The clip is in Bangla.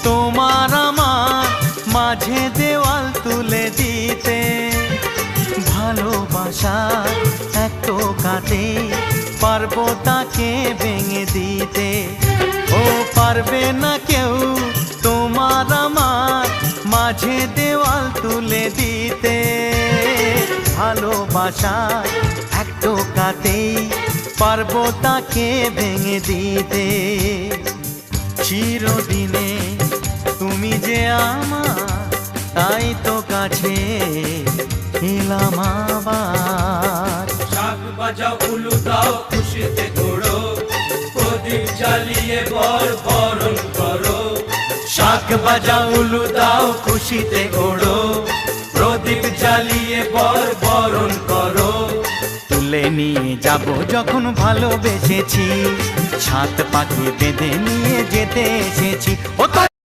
তোমার আমার মাঝে দেওয়াল তুলে দিতে। ভালোবাসা এক টোকাতে পারবো তাকে ভেঙে দিতে। ও পারবে না কেউ তোমার আমার মাঝে দেওয়াল তুলে দিতে। ভালোবাসা এক টোকাতেই পারবো তাকে ভেঙে দিতে। চিরদিনে তুমি যে আমার, তাই তো কাছে এলাম আবার। শাক বাজাও উলু দাও খুশিতে ঘোড়ো, প্রদীপ জ্বালিয়ে বরণ করো। শাক বাজাও উলু দাও খুশিতে ঘোড়ো, প্রদীপ জ্বালিয়ে বরণ করো। তুলে নিয়ে যাব যখন ভালোবেসেছি, ছাদ পাখি বেঁধে নিয়ে যেতে এসেছি। ও